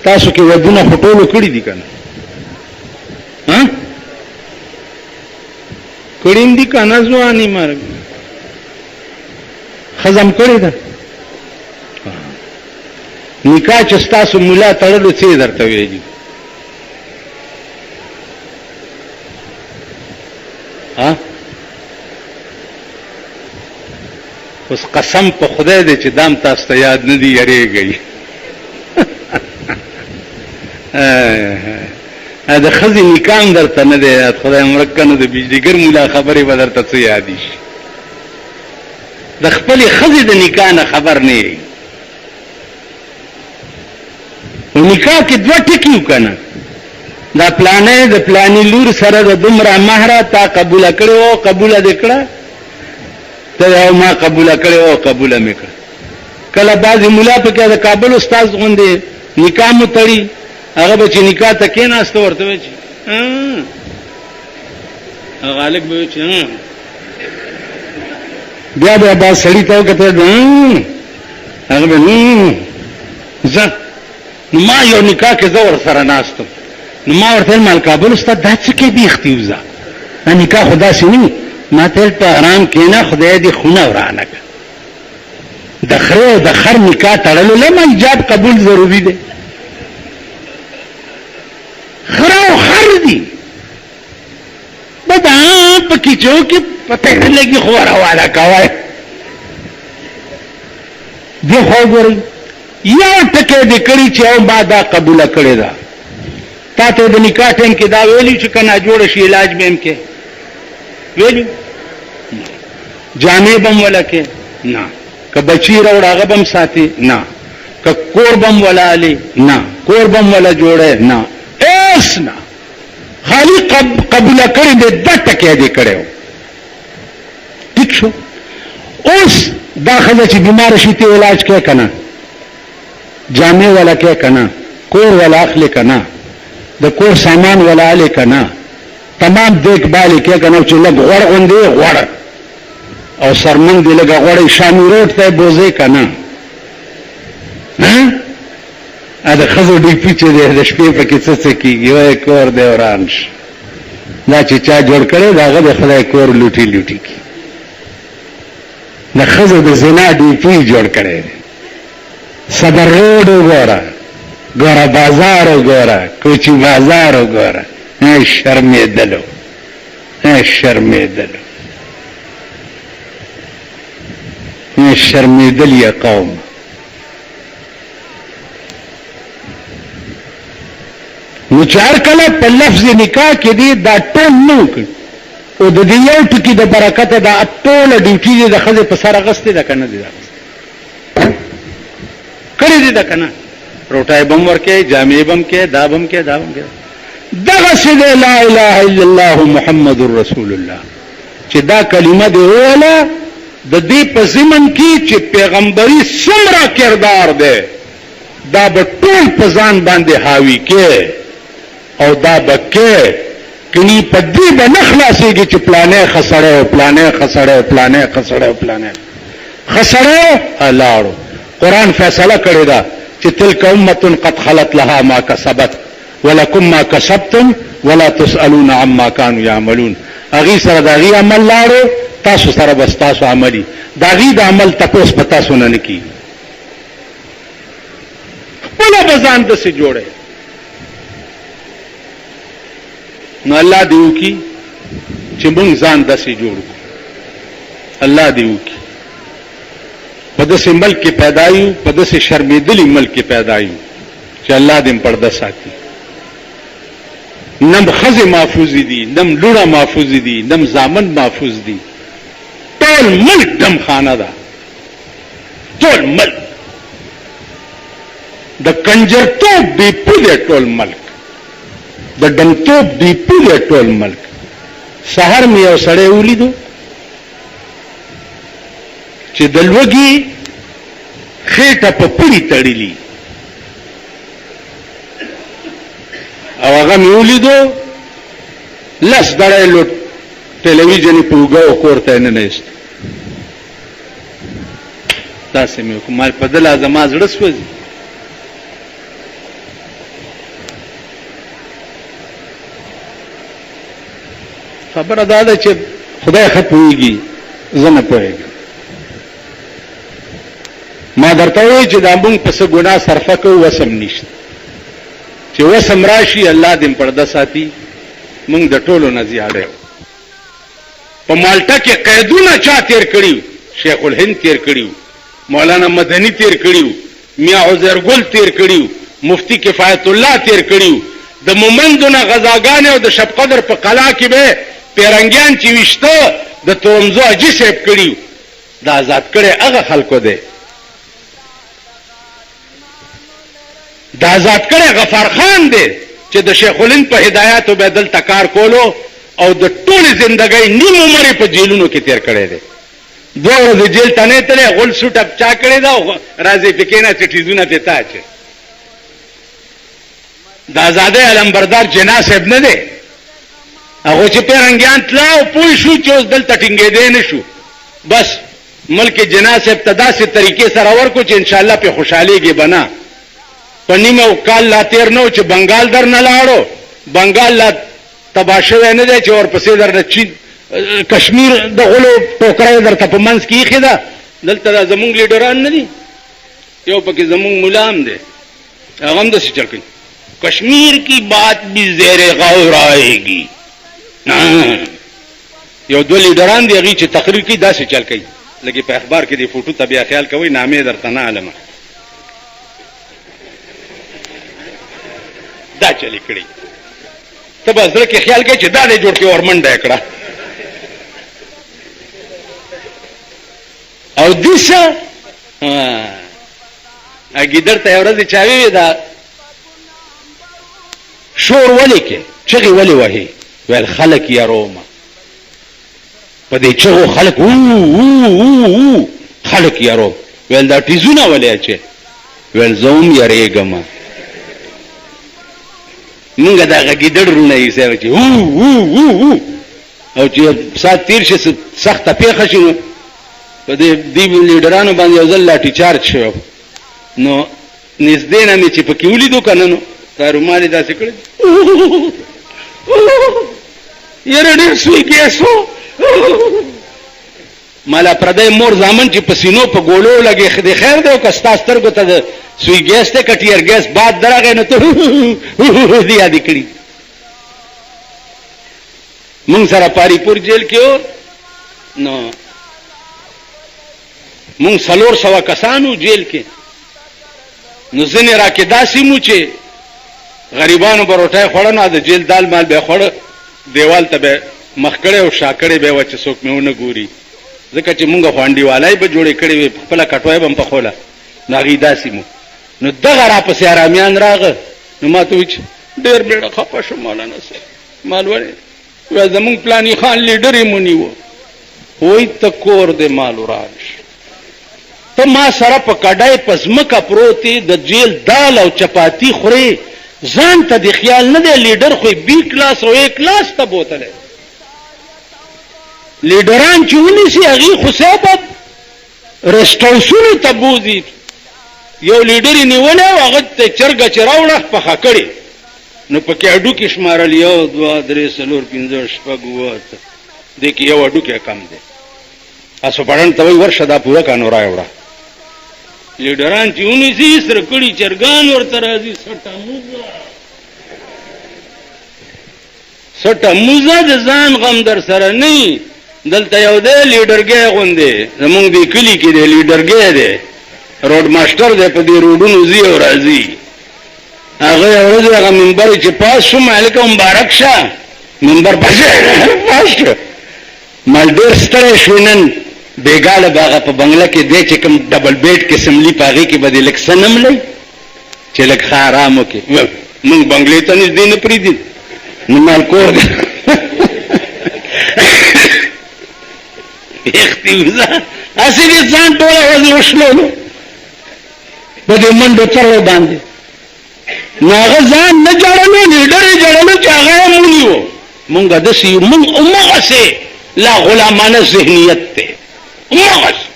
تاسو کې ودونه خټولو کړی دي کنه ها کړین دي کنه ځواني مرګ خزم کړی ده نکاح چې تاسو مولا تړلو څه درته ویلي ها اوس قسم په خدای دې چې دام تاسو ته یاد نه دی یریږي دا خزي نکاح درته نه دی یاد خدای مرکنه د بجلیګر مولا خبرې به درته څه یادې شي د خپل خزي د نکاح نه خبر نه یې نکاح کې دوه ټکي وکنه دا پلانې د پلانې لور سره د دومره مہر تا قبول کړو قبول دکړه ته ما قبول کړو قبول میکړه کله بعضی مولا په کې د کابل استاد غوندي نکاح مو تړي هغه به چې نکاح ته کې ناست ورته وي غالب به چې بیا به با سړی ته کته هغه به زه ما یو نکاح کې زور سره ناستم نو ما ورته مال کابل استاد دا څه کې بیختي وزا نکاح خدا سي ما ته په آرام کې نه خدای دې خونه ورانه د خره د خر نکاح تړلو لمه ایجاب قبول ضروری دی خره او خر دي بدا پکې چوکې پته نه لګي خو راواله کوي دی خو ګوري یا ټکه دې کړی چې او ما دا قبول کړی دا تا ته د نکاح ټیم کې دا ویلی چې کنه جوړ شي علاج به هم کې ویلی جامې بم ولکه نه که بچی راوړ هغه بم ساتي نه که کور بم ولالی نه کور بم ولا جوړه نه ایس نه خالی قبول کړی دې د ټکه دې کړو ٹھیک شو اوس دا خزه چې بیمار شي ته علاج کې کنه جامع والا کې کنا کور والا اخلي کنا د کور سامان والا اخلي کنا تمام دیکھ بھال کې کنا چې لګ غوړ غوندي غوړ او سرمن دی لګ غوړ شامي روټ ته بوزي کنا ها دا خزو دی پیچې د شپې په کې څه کیږي وای کور دی ورانش دا چې چا جوړ کړي داغه د خدای کور لوټي لوټي کی د خزو د زنا دی پی جوړ کړي صدر روډ وګوره ګوره بازار وګوره کوچی بازار وګوره شرمېدلو شرمېدل یا قوم نو چار کله په لفظ نکاح کې دی دا ټول نو او د دې یو ټکی د برکت دا ټول ډیوټي د خزه په سره غسته ده کنه دی کړی دی دا کنه روټای بم ورکه جامع بم کې دا بم کې دغه سید لا اله الا الله محمد رسول الله چې دا کلمه دی ولا د دې په زمن کې چې پیغمبري څومره کردار دی دا به ټول په ځان باندې حاوی کې او دا بکې کني په دې به نخلاصيږي چې پلانې خسړې الاړو قرآن فیصله کړی دا چې تلک امه قد خلت لها ما کسبت ولکم ما کسبتم ولا تسالون عما كانوا يعملون اغي سره دا غي عمل لاړو تاسو سره بس تاسو عملي دا غي د عمل تاسو پتا سونه نه کی ولا بزان د سي جوړه نو الله دیو کی چې مونږ ځان د سي جوړو الله دیو کی په داسې ملک کې پیدا یو په داسې شرمېدلي ملک کې پیدا یو چې الله دې پرده ساتي نم خزه محفوظ دي نم لوړه محفوظ دي نم زامن محفوظ دي ټول ملک دم خانه ده ټول ملک د کنجرتوب دی پوره ټول ملک د دمتوب دی پوره ټول ملک سحر مې یو سړی ولیدو چې د لوګي خېټه په پړی تړلی او هغه مې ولیدو لس دړی لوټ ټلویزیون په وګاو کوړته نه نهست تاسو مې کومال په دل اعظم زړه سوځي خبره دا ده چې خدای ښه پوهېږي زه نه پوهېږم. ما درته وایي چې دا مونږ پس ګناه صرفه کوو وسم نشته چې وسم راشي الله دې پرده ساتي. مونږ د ټولو نه زیاده یو. په مالټا کې قیدونه چا تیر کړي؟ شیخ الهند تیر کړي، مولانا مدني تیر کړي، میاں عزیر گل تیر کړي، مفتی کفایت الله تیر کړي. د مومندونه غزاګانې او د شب قدر په قلا کې به پیرنګیان چې وشته د تورمزو اجي صاحب کړي. دا آزاد کړي هغه خلکو دی. دا آزاد کړي غفار خان دی چې د شیخ الهند په هدایاتو به دلته کار کولو او د ټولې زندګۍ نیم عمر په جیلونو کې تیر کړی دی. 2 ورځې جیل ته نه تللی، غول سوټ اپ چا کړی دا راځي پکې نه سټیزونه ته تا چې د آزادۍ علمبردار جنا صاحب نه دی. هغه چې پیرنګیان تلا او پوه شو چې اوس دلته ټینګېدی نه شو، بس ملک جنا صاحب ته داسې طریقې سره ورکو چې انشاءالله پې خوشحالېږي به نه. په نیمه کال لا تېر نه و چې بنګال در نه لاړو، بنګال لا تباه شوی نه دی چې ورپسې در نه چین کشمیر د غلو ټوکره درته په منځ کې ایښې ده. دلته دا زمونږ لیډران نه دي، یو پکې زمونږ ملا هم دی، هغه هم داسې چل کوي کشمیر کی بات بھی زیر غور آئے گی. یو 2 لیډران دي هغې چې تقریر کوي داسې چل کوي لکه په اخبار کې دی فوټو ته بیا خیال کوئ نامې درته نه علمه دا چلی کړي. ته به زړه کې خیال کوي چې دا دی جوړ کې ورمنډه یې کړه. او دیسه ګیدړ ته یو ورځ چا ویلې دا شور ولې کې چغې ولې وهي؟ ویل خلک یارومه په دې چغو خلک خلک یارو. ویل دا ټیزونه ولې اچې؟ ویل زه هم یارېږم. مونږ د هغه ګیدړ رونه ایسه چې او چې سات تیر شي سخته پیښه شي په دې لیډرانو باندې یو ځل لاټي چارج شو نو نږدې نه مې چې پکې ولیدو که نه نو دا رومال یې داسې کړی یاره ډېر سوی ګیس و. مالا پردی مور زامن چې په سینو په ګولو لګې د خیر دی او که ستا سترګو ته د سوی ګیس دی که ټیر ګیس باد درغی نو ته دې یادې کړي. مونږ سره پاری پور جیل کې و نو مونږ 400 کسانو جیل کې نو ځینې را کې داسې مو چې غریبانو به روټۍ خوړه نه د جیل دال مال به خوړه دیوال ته به مخ کړی او شا کړی به وه چې څوک مې ونه ګوري ځکه چې مونږ خو انډیوالۍ به جوړې کړې وې خپله کټوی به م پخوله نو هغې داسې مو نو دغه را پسې ارامیان راغه نو ما ته وایي چې ډېر بیړه خفه شو مولانا صاحب. مال ولې؟ وایي زمونږ پلاني خان لیډر یې مو نیوه. وایي ته کور دې مال ورانش ته ما سره په کډای په ځمکه پروت د جیل دال او چپاتی خورې ځان ته د خیال نه دی لیډر خو بی کلاس او اے کلاس ته بوتلی. لیډران چې ونیسي هغې خو صاحب رسټ هاوسونو ته بوځي. یو لیډر یې نیولی او هغه ته چرګه چې راوړه پخه کړې نو پکې هډوکې شمارل 1 2 3 4 5 6 7 دې کې یو هډوکی کم دی. اسوپړن ته وایي ورشه دا پوره کا نو راوړه. لیډران چې ونیسي سره کړي چرګان ورته راځي سټه موزه د ځان غم در سره نه. دلته یو دی لیډرګی غوندې زمونږ دې کلي کې دی لیډرګی دی روډ ماسټر دی په دې روډونو ځي او راځي. هغه یو ورځ هغه منبر چې پاس شو مالکه مبارک شه منبر پاس شو مال ډېر ستړی شو نن بیګاله باغه په بنگله کې دی چې کوم ډبل بیډ قسم لی په هغې کې به دې لږ څه نملی چې لږ ښه ارام وکړي. مونږ بنګلې ته نږدې نه پرېږدي نو مال کور دی یختي وزه هسې دې ځان ټوله ورځ وشلولو په دې منډو ترړو باندې نو هغه ځان نه جوړلو لیډر یې جوړلو چې هغه یې مونیو. مونږ داسې یو مونږ همغسې لا غلامانه ذهنیت دی همغسې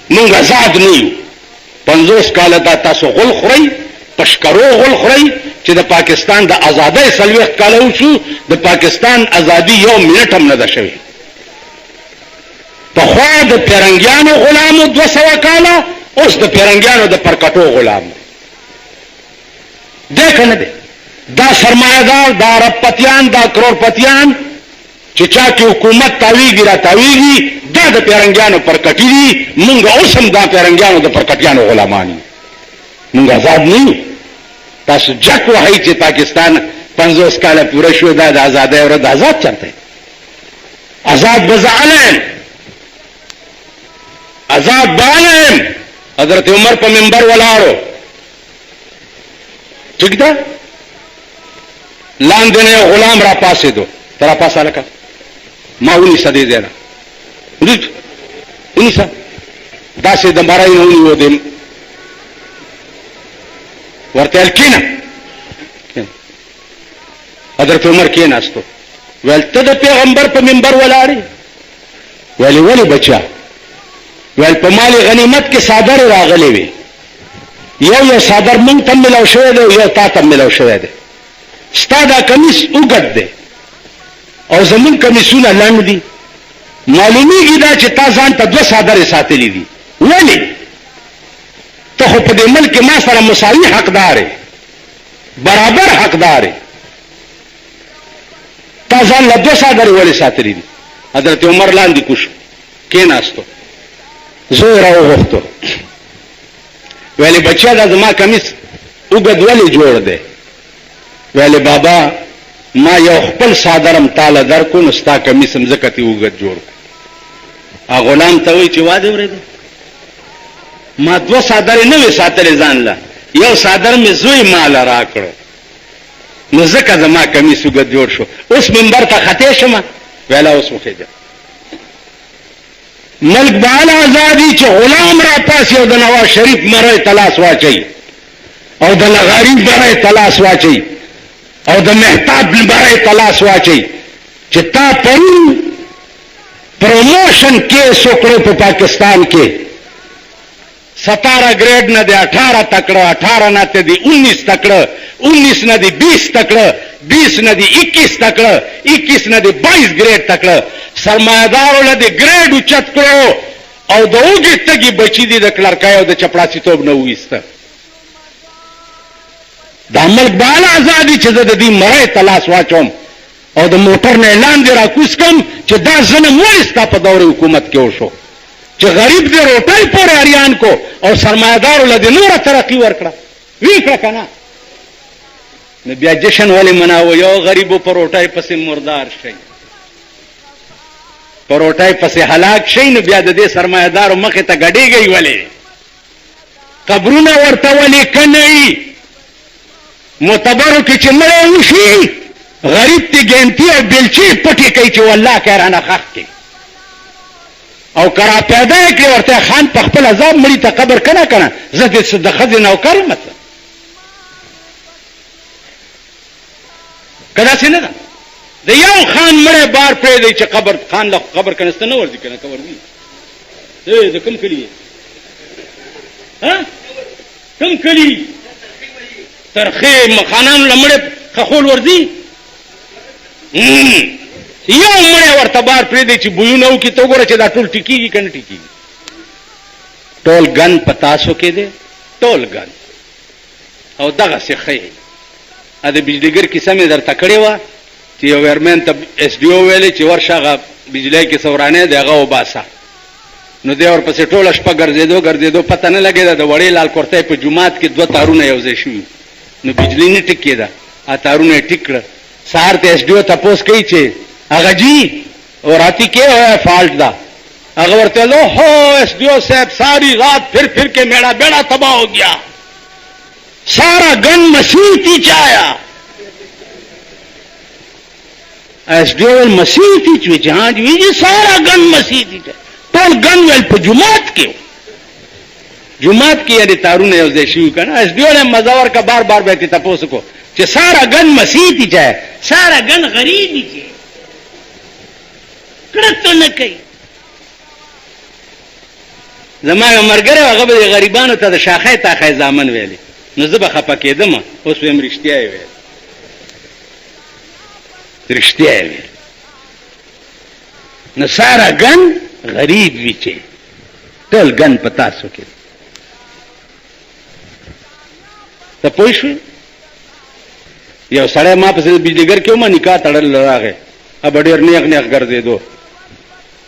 مونږ آزاد نه یو. 50 کاله دا تاسو غل خورئ پشکرو غل خوري چې د پاکستان د ازادۍ 40 کال وشو د پاکستان ازادي یو منټ هم نه ده شوی په خوا د پیرنګیانو غلامو 200 کاله اوس د پیرنګیانو د پرکټو غلام دی کنه دی دا سرمایدار دا ربپتیان دا کروڑپتیان چې چا کې حکومت تاویږي را تاویږي دا د پیرنګیانو پرکټي دي مونږ اوس هم دا پیرنګیانو د پرکټیانو غلامان مونږ آزاد نه تاسو جک وایي چې پاکستان 50 کاله پوره شو دا د آزادۍ ورځ آزاد چرته آزاد بزعلم آزاد بالم حضرت عمر په منبر ولاړو ٹھیک ده لاندې نه غلام را پاسې دو تر پاسه لکه ما ونی سدې زینا ونی سا داسې د مړای نه ونی ودم ورته الکینا حضرت عمر کې ناستو ول ته د پیغمبر په منبر ولاړی ولی بچا ول په مال غنیمت کې صادر راغلی وي یو صادر مونږ ته ملو شوی دی یو تا ته ملو شوی دی ستا دا کمیس اوږد دی او زمون کمیسونه لنډ دي معلومیږي دا چې تا ځان ته 2 صادرې ساتلې دي ولې ته خو په دې ملک ما سره مساوي حقدار یې برابر حقدار یې تا ځان له 2 صادرې ولې ساتلې دي حضرت عمر لاندې کوشو کېناستو زه راوغوښتو ویلې بچیا دا زما کمیس اوږد ولې جوړ دی ویلې بابا ما یو خپل صادرم تعالی درکو نو ستا کمیسم ځکه تی اوږد جوړ غلام ته وایي چې واده ورېده ما 2 صادرې نه وې ساتلې ځان له یو صادر مې زوی مال راکړو نو ځکه زما کمیس اوږد جوړ شو اوس منبر ته خطې شمه ویلا اوس وخېږه ملک بال آزادی چې غلام را پاسي او د نواز شریف مړی تلاس واچي او د لغاری مړی تلاس واچي او د مهتاب مړی تلاس واچي چې تا پرون پروموشن کیس وکړو په پاکستان کې 17 گریډ نه دی 18 تکړه 18 نه ته دی 19 تکړه 19 نه دی 20 تکړه 20 نه دی 21 تکړه 21 نه دی 22 گریډ تکړه سرمایدارو له دی گریډ اوچت کړو او د اوږې تګي بچی دي د کلرکای او د چپړاسي توب نه وېسته د ملک بال آزادي چې د دې مړی تلاس واچوم او د موټر نه اعلان دی را کوس کم چې دا ظلم ولې ستا په دور حکومت کې وشو چې غریب دې روټۍ پورې اریان کو او سرمایدارو له دې نوره ترقي ورکړه وکړه که نه نو بیا جشن ولې مناوه یو غریبو په روټۍ پسې مردار شي په روټۍ پسې هلاک شي نو بیا د دې سرمایدارو مخې ته ګډېږئ ولې قبرونه ورته ولې کنئ معتبرو کې چې مړی وشي غریب تی ګینتی او بلچې پټې کوي چې والله که رانه خښ کړي او کرا پیدا یې کړي ورته خان په خپل عذاب مړي ته قبر کنه کنه زه د ښځې نوکر یم که داسې نه ده د یو خان مړی بار پرېږدئ چې قبر خان له قبر کنسته نه ورځي که نه که ورځي د کوم کلي یې کوم کلي ترخې خانانو له مړی خخول ورځي یو مړی ورته بار پرېږدئ چې بویونه وکړي ته وګوره چې دا ټول ټیکېږي که نه ټیکېږي ټول ګن په تاسو کې دی ټول ګن او دغسې ښه د بجلیګر کیسه مې درته کړې وه چې یو ویرمین ته ایس ډي او ویلې چې ورشه هغه بجلی کې سورانې دی هغه وباسه نو دی ورپسې ټوله شپه ګرځېدو پته نه لګېده د وړې لال کورتۍ په جومات کې 2 تارونه یو ځای شوي نو بجلی نه ټیک کېده تارونه یې ټیک کړه سهار ته ایس ډي او تپوس کوي چې هغه جی اور آتی کیا ہے فالٹ دا اگر ورتے لو ہو ایس ڈی او صاحب ساری رات پھر کے میڑا بیڑا تباہ ہو گیا سارا گن مسیحی چایا ایس ڈی او مسیحی چوی جہاں جی سارا گن مسیحی چایا ٹول گن ویل پہ جماعت کے جماعت کی یعنی تارون ہے اس دیشیو کا نا ایس ڈی او نے مزاور کا بار بار بیٹی تپوس کو کہ سارا گن مسیحی چایا سارا گن غریبی چایا تو نه کوي زما یو مرګره هغه به غریبانو ته د شاخې تاخې ځامن ویلي نو زه به خفه کېدم. اوس ویم رښتیا یې ویل، رښتیا یې ویل. نو ساره ګن غریب وي چې ټول ګن په تاسو کې. ته پوه شوې؟ یو سړی ما پسې بجلیګر کې ومه نکاح تړل راغی، ابه ډېر نیغ نیغ ګرځېدو،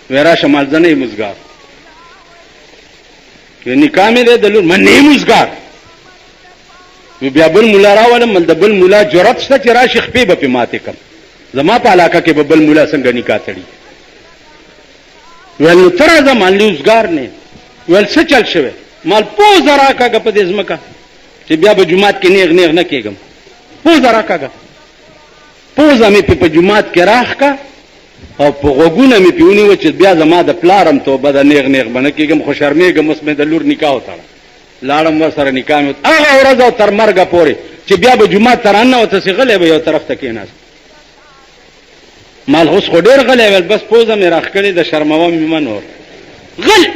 وی راشه مالځه نه یې مزګار، وی نکاح مې دی د لور، من نه یې مزګار. وی بیا بل مولا راولم، د بل مولا جرأت شته چې راشي خپې به پې ماتې کړم، زما په علاقه کې به بل مولا څنګه نکاح تړي. ویل نو ته راځه مال لوزګار نه. ویل څه چل شوی؟ مال پوزه راکاږه په دې ځمکه چې بیا به جومات کې نیغ نیغ نه کېږم. پوزه راکاږه، پوزه مې په جومات کې راښکه او په غوږونه مې پې ونیوه چې بیا زما د پلارم توبه ده، نیغ نیغ به نه کېږم، خو شرمېږم. اوس مې د لور نکاح وتړه، لاړم ورسره نکاح مې هغه ورځ او تر مرګه پورې چې بیا به جومات ته راننوته، غلی به یو طرف ته کېناست. مال اوس خو ډېر غلی ویل، بس پوزه مې راښکلې ده، شرموه مې مه نور. غلی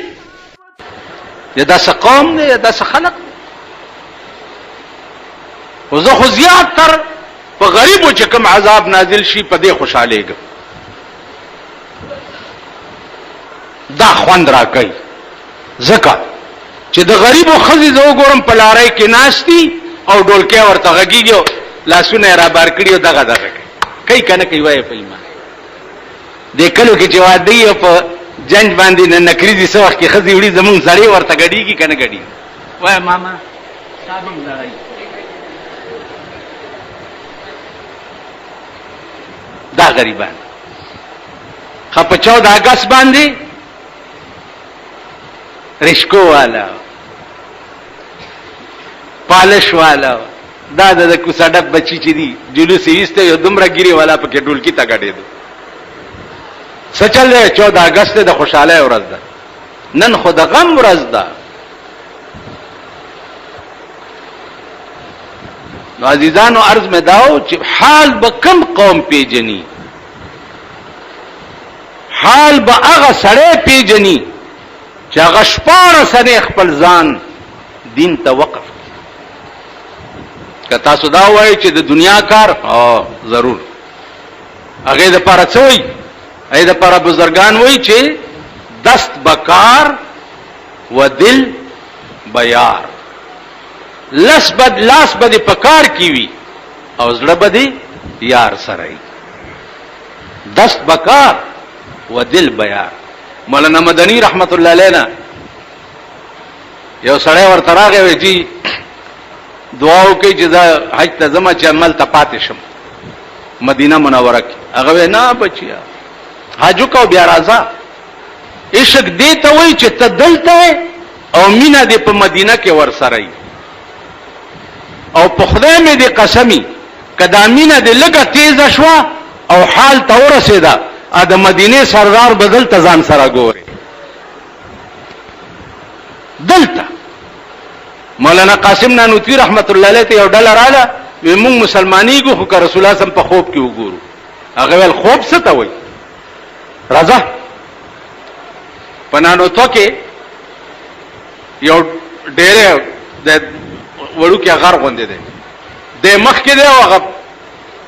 یا داسې قوم دی یا داسې خلق دی. خو زه خو زیات تر په غریبو چې کوم عذاب نازل شي په دې خوشحالېږم، دا خوند را کوي. ځکه چې د غریبو ښځې زه وګورم په لارۍ کې ناست دي او ډولکی ورته غږېږي او لاسونه یې رابار کړي او دغه دغه کوي که نه کوي؟ وایه په ایمان دې کلو کې چې واده یې په جنج باندې نکریزي څه وخت کې ښځې وړي زمونږ سړی ورته ګډېږي که نه ګډېږي؟ وایه ماما صاحب هم لړی دا غریبان. خو په 14 اګست باندې رشکو والا، پالش والا، دا د کوڅه ډب بچي چې دي جلوس یې ایسته یو دومره ګیرې والا پکې ډولکي ته ګډېدو. څه چل دی؟ 14 اګست د خوشحالۍ ورځ ده، نن خو د غم ورځ ده. نو عزیزانو عرض مې داو چې حال به کم قوم پیجنی، حال به هغه سړی پیجنی چې هغه 14 خپل ځان دین ته وقف. که تاسو دا وایئ چې د دنیا کار ضرور، هغې دپاره څه وایي؟ هغې دپاره بزرګان وایي چې دست بکار و دل بیار، لاس به دې په کار کې وي او زړه به دې یار سره وي. دست بکار و دل بیار. مولانا مدنی رحمت الله علیه یو سړی ورته راغی، وی جی دعا وکړئ چې زه حج ته ځم چې عمل ته پاتې شم مدینه منوره کې. هغه وی نه بچیا حج وکړه بیا راځه. عشق دې ته وایي چې ته دلته او مینه دې په مدینه کې ورسره وي، او په خدای مې دې قسمي که دا مینه دې لږه تیزه شوه او حال ته ورسېده، د مدینې سردار به دلته ځان سره ګوري. دلته مولانا قاسم نانوتوي رحمت الله علیه ته یو ډله راغله، وی مونږ مسلمانېږو خو که رسول الله صلی په خوب کې وګورو. هغه ویل خوب څه ته وایي؟ راځه. په نانوتو کې یو ډېرې د وړوکی غر غوندې دی، دی مخکې دی او هغه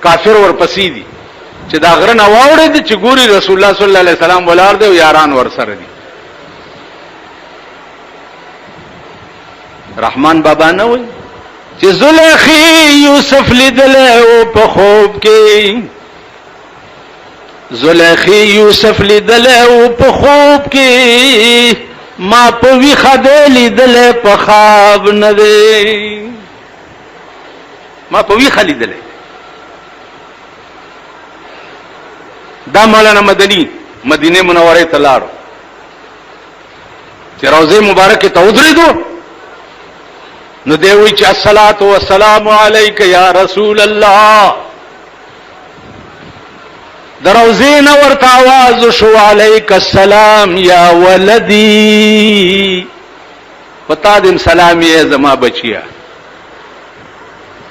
کافر ورپسې دي چې دا غره نه واوړېد چې ګوري رسول الله صلی الله علیه وسلم ولاړ دی او یاران ورسره دي. رحمان بابا نه وایي چې زلیخی یوسف لیدلی و په خوب کې، زلیخی یوسف لیدلی و په خوب کې، ما په ویښه دی لیدلی په خواب نه دی. ما په ویښه لیدلی. دا مولانا مدنی مدینه منورې ته لاړو چې روضه مبارکه ته ودرېدو، نو دی وی چې الصلاة والسلام علیک یا رسول الله. د روضې نه ورته आवाज شو علیک السلام یا ولدی، پتا دې سلام یې زما بچیا.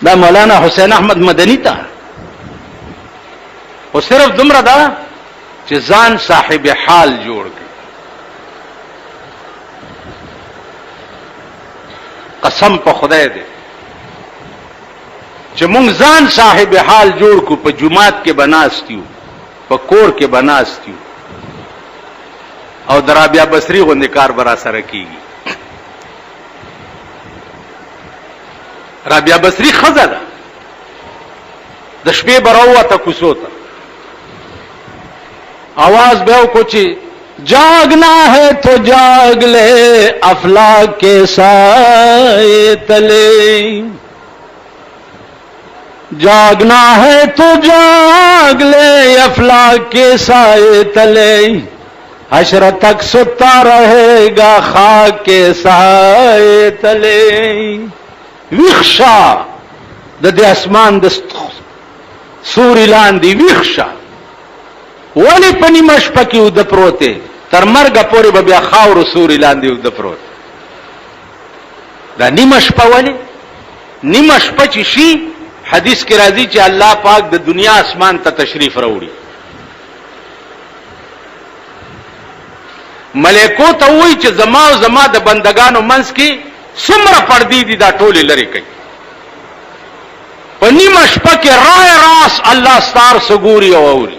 دا مولانا حسین احمد مدنی ته او صرف دومره دا چې ځان صاحب حال جوړ کړي. قسم په خدای دې چې مونږ ځان صاحب حال جوړ کو، په جماعت کې بناستیو، په کور کې بناستیو، او د رابعه بصري غوندې کار برا سره کیږي. رابعه بصري ښځه ده، د شپې به راووته کوڅو ته، आवाज به وکړو چې جاگنا ہے تو جاگ لے افلاک کے سائے تلے، جاگنا ہے تو جاگ لے افلاک کے سائے تلے، حشر تک ستا رہے گا خاک کے سائے تلے. ویخشا د دې اسمان د سوري لاندې ویخشا، ولی په نیمه شپه کې اوده پروته، تر مرګه پورې به بیا خاورو سوري لاندې اوده پروت. دا نیمه شپه ولی؟ نیمه شپه چې شي حدیث کې راځي چې الله پاک د دنیا اسمان ته تشریف راوړي، ملائکو ته وایي چې زما او زما د بندگانو منځ کې څومره پردې دي دا ټولې لرې کوي. په نیمه شپه کې رای راس الله ستار سګوري او اوري.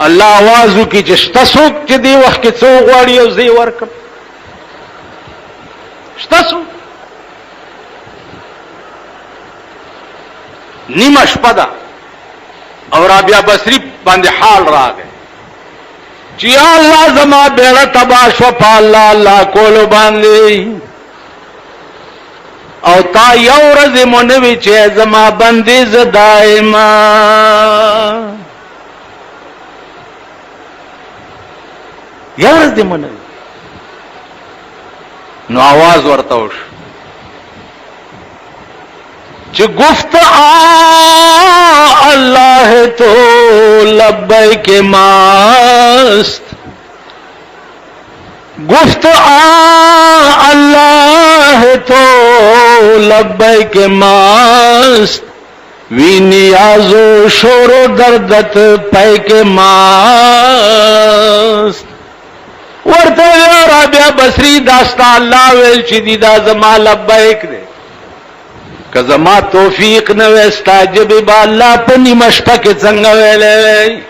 الله आवाज وکړي چې شته څوک چې دی وخت کې څو غواړي او زه ورکم. شته څوک؟ نیمه شپه ده او رابعه بصري باندې حال راغی چې یا الله زما بیړه تبا شو په الله الله کولو باندې، او تا یو ورځ مونږ چې زما باندې ز دایما. یو ورځ دې مونږ نو आवाज ورته وش چې گفت اللہ تو لبیک ماست، گفت اللہ تو لبیک ماست، وی نیاز و شور و دردت پیک ماست. ورته رابعه بصري داستا الله ویل چې دی دا زما لبیک دی، که زما توفیق نه وستا جبه با الله په نیمه شپه کې څنګه ویلې،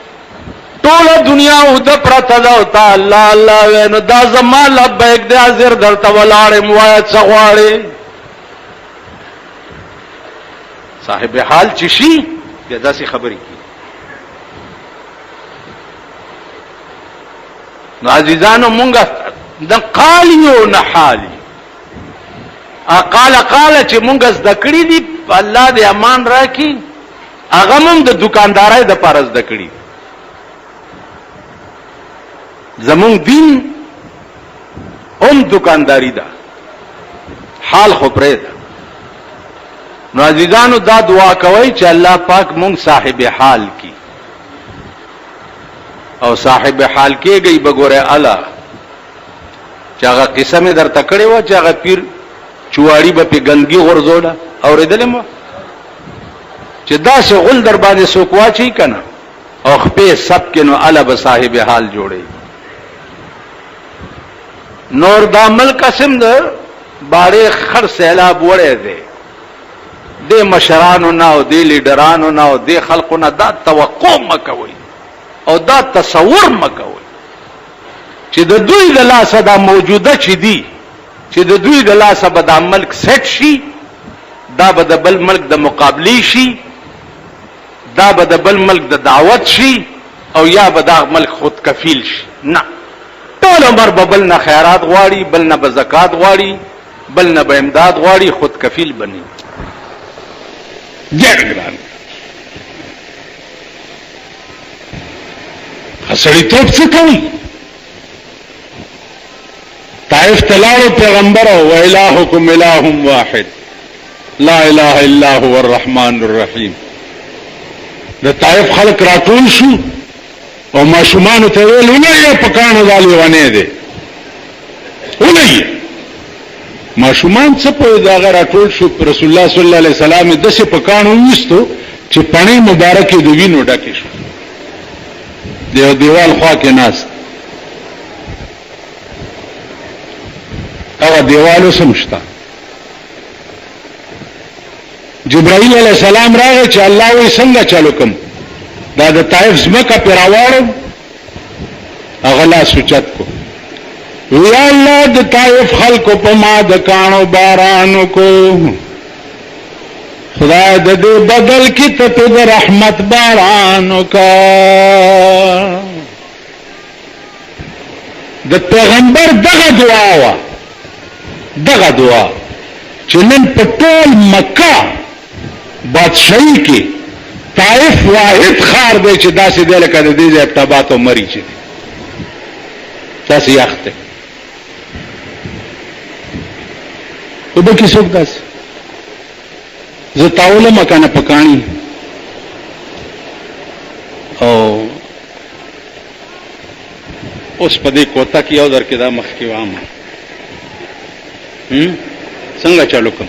ټول دنیا او د پرته دا او تا الله الله وینو دا زما لبیک دی، حاضر درته ولاړم وای څه غواړې. صاحب حال چې شي بیا داسې خبرې کوي. نو عزیزانو مونږ د قالیو نه حالي قال چې مونږ زده کړی دي الله دې امان راکړي، هغه مونږ د دکاندارۍ د پاره زده کړی. زمونږ دین هم دکانداری ده، حال خو پرې ده. نو عزیزانو دا دعا کوي چې الله پاک مونږ صاحب حال کی، او صاحب حال کېږي بګوره الله چې هغه قسم در تکړه و چې هغه پیر چواړي به په ګندګي غرزوله اورېدلې مو چې دا شغل در باندې سوکوا چی کنه او خپې سب کې نو الله به صاحب حال جوړي. نور دا ملک قسم ده باړې خر سیلاب وړې ده د مشرانو نه او د لیډرانو نه او د خلقو نه دا توقع مکوي او دا تصور مکوي چې د دوی د لاسه دا موجوده چي دي، چې د دوی د لاسه به دا ملک سیټ شي، دا به د بل ملک د مقابلی شي، دا به د بل ملک د دعوت شي، او یا به دا ملک خود کفیل شي. نه، ټول عمر به بل نه خیرات غواړي، بل نه به زکات غواړي، بل نه به امداد غواړي، خود کفیل بني. ډېر ګران سړیتوب څه کوي؟ طائف تلاړو پیغمبر او الہکم الہ واحد لا الہ الا هو الرحمن الرحیم. د طائف خلق راټول شو او ماشومان ته ویل ونه پکانو دالي ونه دي ونه ماشومان څه په دا راټول شو. رسول الله صلی الله علیه وسلم د څه پکانو وستو چې پڼې مبارکې د وینو ډکې شو، دیوال خوا کې ناس هغه دیوالو سمشتا जिब्राइल अलैहिस्सलाम रागे च अल्लाह वही संगा चालू कम दादा ताइफ जमका पिरावाड़ो अगला सुचत को या अल्लाह द ताइफ खल्क पमा द कानो बारानो को खुदा दे बदल की तपिद रहमत बारानो का द पैगंबर दगा दुआ हुआ दगा दुआ चिन्हन पटोल मक्का बादशाही के ताइफ वाहिद खार दे चिदा से दे लगा दे दे अपना बात और मरी चे तासी आखते उधर की सुख दास जताउल मकान पकानी और उस पदे कोता किया उधर के दा मख के वाम संगा चालू कम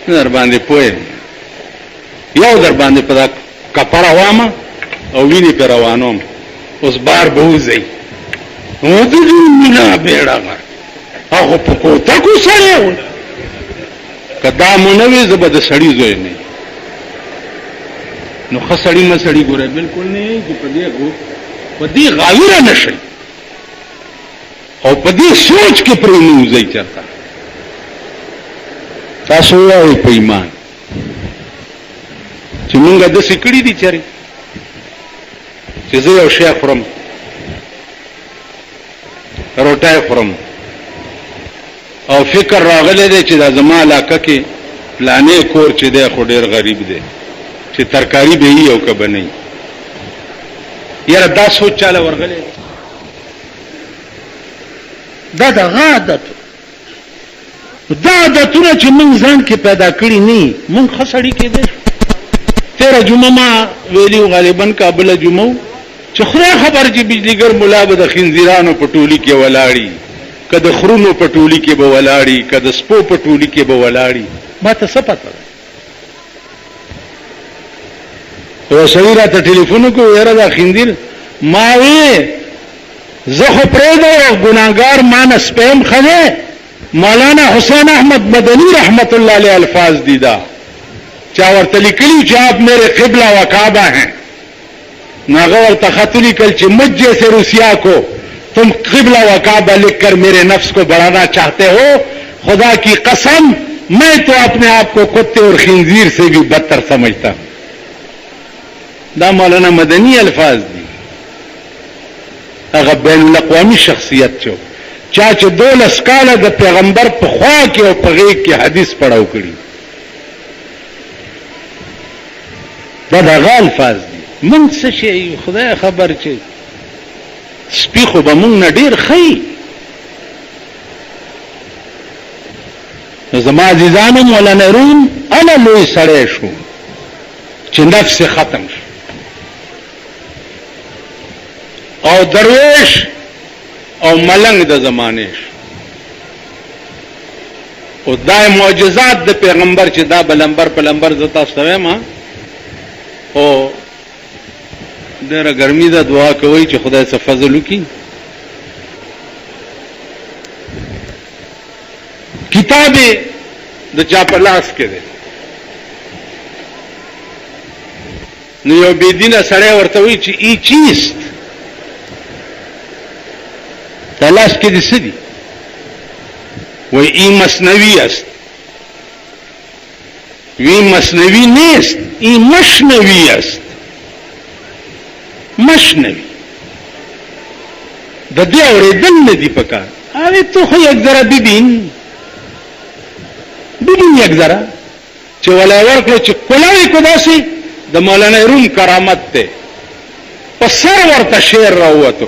उधर बांधे पोए या उधर बांधे पदा कपड़ा वामा और वीनी पे रवानो उस बार बहुत गई वो तो मीना बेड़ा मार आहो पकोता को सड़े हो कदा मुनवी जबद सड़ी जो नहीं नो खसड़ी मसड़ी गोरे बिल्कुल नहीं कि पदी गाविरा नशे और पदी सोच के प्रेमी उजई चलता तासोया है पैमान चिमुंगा द सिकड़ी दी चरे चिजे और शेख खुरम रोटाए खुरम और फिक्र रागले दे चिदा जमा इलाका के लाने कोर चिदे खुडेर गरीब दे ची तरकारी भी ही हो कब नहीं यार 10 सोच चाला वर्गले दादा आदत दादतुना ची मंग जान के पैदा करी नहीं मंग खसड़ी के दे तेरा जुम्मा वेली गालिबन का बला जुम्मा चखरा खबर जी बिजलीगर मुलाबद खिंजीरानो पटोली के वलाड़ी कद खरूनो पटोली के बवलाड़ी कद स्पो पटोली के बवलाड़ी बात सब पता तो सही रात टेलीफोन को यार दा खिंजीर मावे जख प्रेदो गुनाहगार मान स्पैम खने मौलाना हुसैन अहमद मदनी रहमतुल्लाह अलैह अल्फाज दीदा चावर तलिकली चाप मेरे किबला व काबा हैं नागवर तखतुली कल चिमुज जैसे रूसिया को तुम किबला व काबा लिखकर मेरे नफ्स को बढ़ाना चाहते हो खुदा की कसम मैं तो अपने आप को कुत्ते और खिंजीर से भी बदतर समझता हूं दा मौलाना मदनी अल्फाज दी अगर बैन अवी शख्सियत चो चाचे 2 लस्काला द पैगंबर पख्वा के और पगे के हदीस पढ़ाओ कड़ी दादा अल्फाज दी मंग से खुदा खबर चे स्पी खो बमुंग न डेर खई जमा अजीजानो मौलाना रूम अला लोई सड़े शू चिंदफ से खत्म और दरवेश और मलंग द जमानेश और दाए मौजजात द पैगंबर चिदा बलंबर पलंबर जता सवे मां ओ देर गर्मी दा दुआ कोई च खुदा से फजल की किताबें द चापलास के दे नियो बेदीना सड़े वर्तवी ची ई चीज तलाश के दिसदी वो ई मसनवी अस्त वी मसनवी नेस्त ई मशनवी अस्त मशनवी ददे और दन नदी पका अरे तो हो एक जरा बिबिन एक जरा चवलावर को चकोलाई को दासी द मौलाना रूम करामत थे पसर वर्ता शेर रहा हुआ तो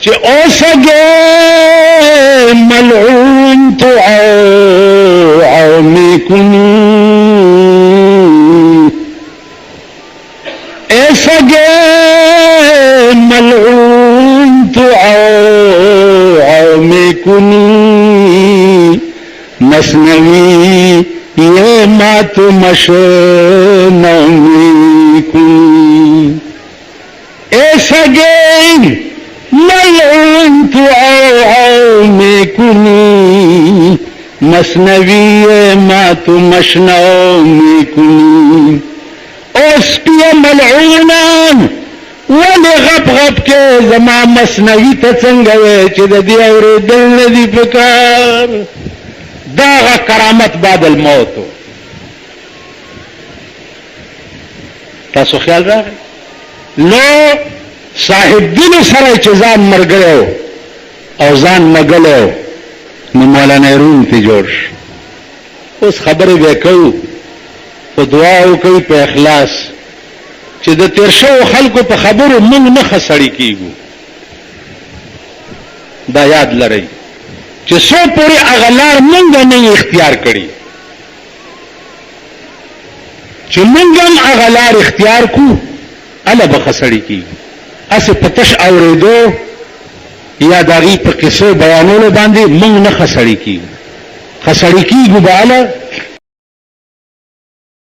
चे ओ सगे मलऊन तो आओ मी कुनी ए सगे मलऊन तो आओ मी कुनी मसनवी ये मात मशनवी कुनी ए सगे मलऊन तो आओ मी कुनी مصنوی ما تو مشنو میکنی اوس پی ملعونان ولی غب غب کے زما مصنوی تا څنګه چې د دې اورېدل نه دي پکار دا کرامت بعد الموت تاسو خیال راغی لو صاحب دین سره چې ځان مرګلو او ځان مګلو نو مولانا روم ته جوړ اوس خبره وکړو په دعا وکړو په اخلاص چې د تیر شو خلکو په خبرو موږ نه خسړی کیږو دا یاد لرئ چې سو پورې اغلار موږ نه اختیار کړی چې موږ هم اغلار اختیار کو الا به خسړی کیږو اسه پتش اوریدو یا داغي په قصه بیانولو باندې موږ نه خسړی کیږو خسړی کیږو بالا